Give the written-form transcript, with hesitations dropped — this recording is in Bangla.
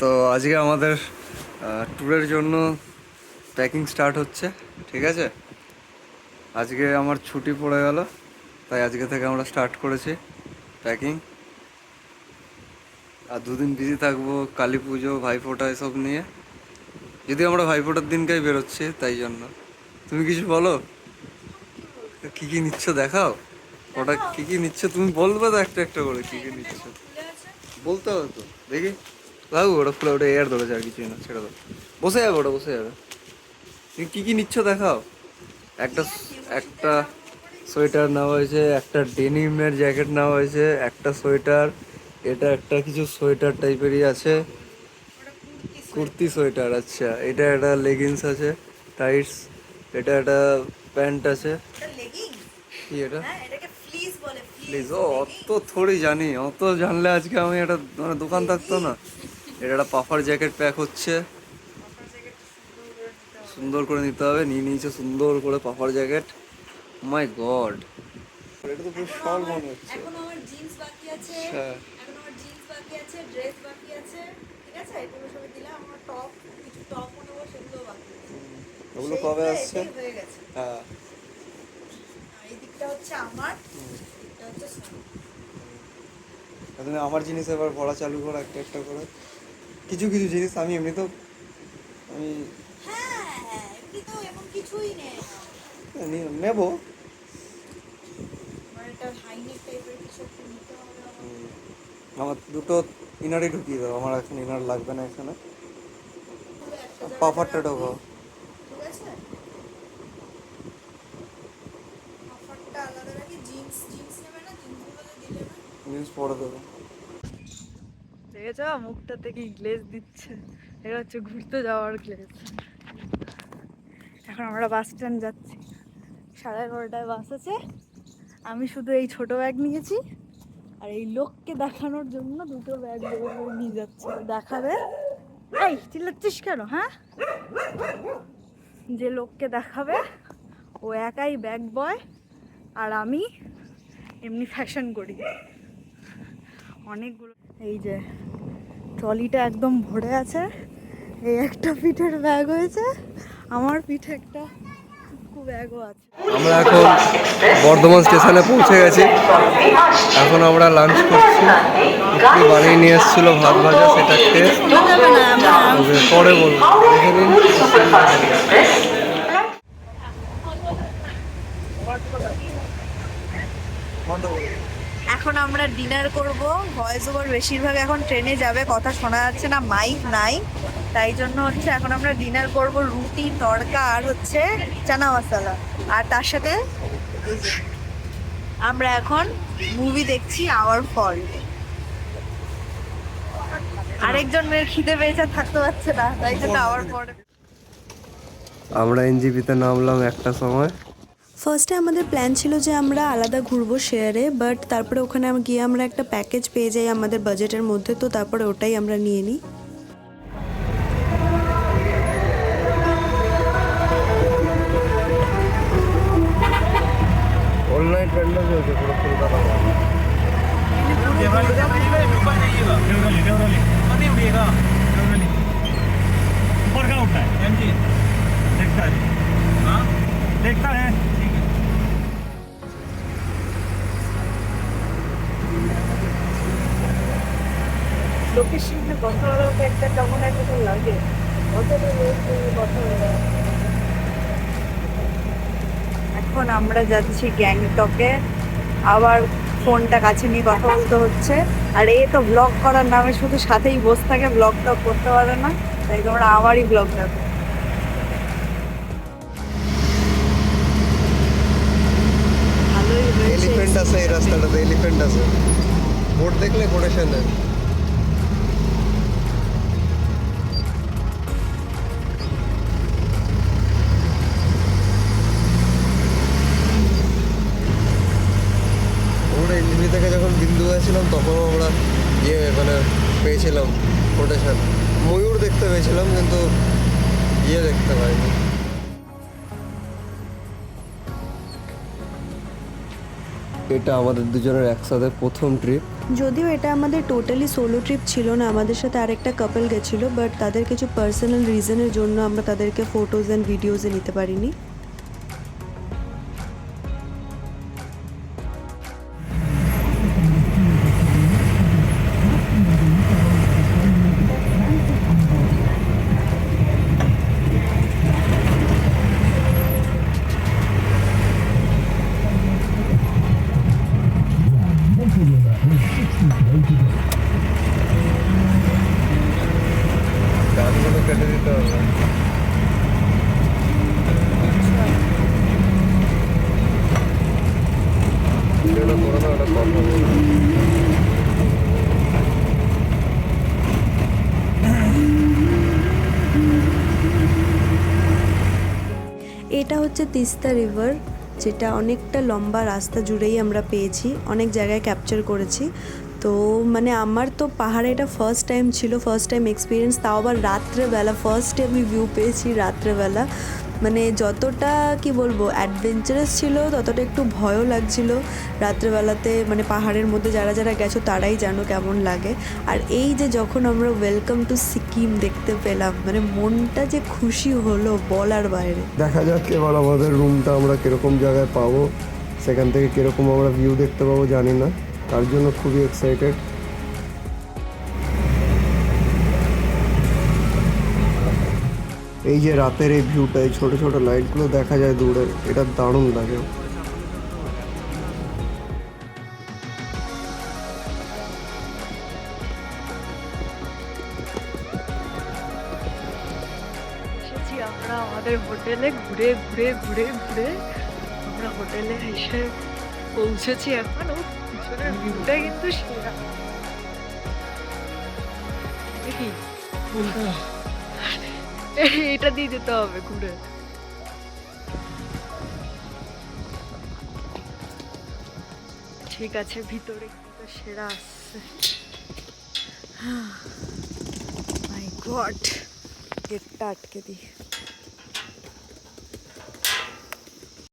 তো আজকে আমাদের ট্যুরের জন্য প্যাকিং স্টার্ট হচ্ছে, ঠিক আছে। আজকে আমার ছুটি পড়ে গেল, তাই আজকে থেকে আমরা স্টার্ট করেছি প্যাকিং। আর দুদিন বিজি থাকবো কালী পুজো, ভাইফোঁটা এসব নিয়ে। যদি আমরা ভাইফোঁটার দিনকেই বেরোচ্ছি, তাই জন্য। তুমি কিছু বলো, কি কি নিচ্ছ দেখাও। ওটা কি কি নিচ্ছ তুমি বলবে তো একটা একটা করে, কি কি নিচ্ছ বলতে হবে তো। দেখি লাগু ওটা খুলে, ওটা এয়ার ধরেছে আর কিছুই না, ছেড়ে দাও। বসে যাবে ওটা, বসে যাবে। তুমি কি কি নিচ্ছ দেখাও। একটা একটা সোয়েটার নেওয়া হয়েছে, একটা ডেনিমের জ্যাকেট নেওয়া হয়েছে, একটা সোয়েটার, এটা একটা কিছু সোয়েটার টাইপেরই আছে, কুর্তি সোয়েটার। আচ্ছা, এটা একটা লেগিংস আছে, টাইটস, এটা একটা প্যান্ট আছে। কি এটা? প্লিজ, ও অত থোড়ি জানি, অত জানলে আজকে আমি একটা মানে দোকান থাকতো না। এটা একটা পাফার জ্যাকেট প্যাক হচ্ছে, সুন্দর করে নিতে হবে। নিয়ে নিয়েছে সুন্দর করে পাফার জ্যাকেট। মাই গড, এটা তো পুরো শল মনে হচ্ছে। এখন আমার জিন্স বাকি আছে, হ্যাঁ, এখন আমার জিন্স বাকি আছে, ড্রেস বাকি আছে, ঠিক আছে? এগুলো সব দিলাম। আমার টপ, কিছু টপ নেবো, সেগুলো বাকি আছে। ওগুলো কবে আসছে? এটাই হয়ে গেছে। হ্যাঁ, আর এই দিকটা হচ্ছে আমার, দিকটা হচ্ছে সোনার। তুমি আমার জিনিস এবার ভরা চালু করো একটা একটা করে। কিছু কিছু জিনিস আমি এমনিতেও আমি হ্যাঁ, এমনি তো এমন কিছুই নেই নেবো। আমার একটা হাইনেক টাইপের কিছু একটু নিতে হবে আমার। আমার দুটো ইনারই ঢুকিয়ে দাও, আমার এখন ইনার লাগবে না এখানে। পুরো একটা জায়গাতে পাফারটা রাখি, ঢোকাও, ঠিক আছে? অফারটা আলাদা রাখি। জিন্স জিন্স নেবে না? জিন্সগুলোতে দিলে না? জিনিস পরে দেবো। দেখেছো মুখটা থেকে গ্লেজ দিচ্ছে, এটা হচ্ছে ঘুরতে যাওয়ার গ্লেজ। এখন আমরা বাস স্ট্যান্ড যাচ্ছি, 11:30টায় বাস আছে। আমি শুধু এই ছোট ব্যাগ নিয়েছি, আর এই লোককে দেখানোর জন্য দুটো ব্যাগ নিয়ে যাচ্ছে। দেখাবে, এই চিল্লাচ্ছিস কেন? হ্যাঁ, যে লোককে দেখাবে ও একাই ব্যাগ বয়, আর আমি এমনি ফ্যাশন করি অনেকগুলো। এই যে ট্রলিটা একদম ভরে আছে, এই একটা পিঠের ব্যাগ হয়েছে, আমার পিঠে একটা ব্যাগও আছে। আমরা এখন বর্ধমান স্টেশনে পৌঁছে গেছি। এখন আমরা লাঞ্চ করছি। একটু বানিয়ে নিয়ে এসেছিলো ভাত ভাজা, সেটা খেয়ে পরে বলবো। দেখে নিন। এখন আমরা ডিনার করব। ভয়েস ওভার বেশিরভাগ এখন ট্রেনে যাবে, কথা শোনা যাচ্ছে না, মাইক নাই, তাই জন্য হচ্ছে এখন আমরা ডিনার করব রুটি, তড়কা আর হচ্ছে চানা মশলা। আর তার সাথে এই যে আমরা এখন মুভি দেখছি আওয়ার ফল। আরেকজন মেয়ের খিদে পেয়েছে, আর থাকতে পারছে না, তাই জন্য আওয়ার ফল। আমরা এনজিপিতে নামলাম একটা সময়। ফার্স্টে আমাদের প্ল্যান ছিল যে আমরা আলাদা ঘুরবো শেয়ারে, বাট তারপরে ওখানে গিয়ে আমরা একটা প্যাকেজ পেয়ে যাই আমাদের বাজেটের মধ্যে, তো তারপরে ওটাই আমরা নিয়ে নিই। অনলাইন প্যান্ডেল চলছে পুরো কলকাতা। ऊपर का उठना है एमजी देखता है हाँ देखता है ठीक है লোকের সঙ্গে কথা বলতে একটা কেমন একটা লাগে, এখন আমরা যাচ্ছি গ্যাংটকে। আবার ফোনটা কাছে নিয়ে কথা বলতে হচ্ছে, আর এ তো ব্লগ করার নামে শুধু সাথেই বসে থাকে, ব্লগ টক করতে পারে না, তাই তোমরা আমারই ব্লগ দেখো। ভালোই হয়েছে। এলিফ্যান্ট আছে এই রাস্তাটাতে, এলিফ্যান্ট আছে। বোর্ড দেখলে কোটেশন দেয়। আমরা এলবি থেকে যখন বিন্দু গেছিলাম তখন আমরা মানে পেয়েছিলাম কোটেশন। ময়ূর দেখতে পেয়েছিলাম, কিন্তু দেখতে পাইনি। এটা আমাদের দুজনের একসাথে প্রথম ট্রিপ। যদিও এটা আমাদের টোটালি সোলো ট্রিপ ছিল না, আমাদের সাথে আরেকটা কাপল গেছিলো, বাট তাদের কিছু পার্সোনাল রিজনের জন্য আমরা তাদেরকে ফটোজ অ্যান্ড ভিডিওসে নিতে পারিনি। গানগুলো কেটে দিতে হবে। ভিডিওটা করে দাও, একটা কথা বলো। এটা হচ্ছে তিস্তা রিভার, যেটা অনেকটা লম্বা রাস্তা জুড়েই আমরা পেয়েছি, অনেক জায়গায় ক্যাপচার করেছি। তো মানে আমার তো পাহাড়ে এটা ফার্স্ট টাইম ছিল, ফার্স্ট টাইম এক্সপিরিয়েন্স, তাও আবার রাত্রেবেলা, ফার্স্টে আমি ভিউ পেয়েছি রাত্রেবেলা। মানে যতটা কি বলবো অ্যাডভেঞ্চারাস ছিল ততটা একটু ভয়ও লাগছিল রাত্রেবেলাতে। মানে পাহাড়ের মধ্যে যারা যারা গেছো তারাই জানো কেমন লাগে। আর এই যে যখন আমরা ওয়েলকাম টু সিকিম দেখতে পেলাম, মানে মনটা যে খুশি হলো বলার বাইরে। দেখা যাক এবার আমাদের রুমটা আমরা কিরকম জায়গায় পাবো, সেখান থেকে কিরকম আমরা ভিউ দেখতে পাবো জানি না, তার জন্য খুবই এক্সাইটেড। এই যে রাতের এই ভিউটা, এই ছোট ছোট লাইটগুলো দেখা যায় দূরে, এটা দারুণ লাগে। এসেছি আমরা আমাদের হোটেলে, ঘুরে ঘুরে ঘুরে ঘুরে আমরা হোটেলে এসে পৌঁছেছি এখন। ও পিছনের ভিউটা কিন্তু সেরা। দেখি এটা দিয়ে যেতে হবে ঘুরে। ঠিক আছে, ভিতরে কিন্তু সেরা আসছে। মাই গড, গেটটা আটকে দিই।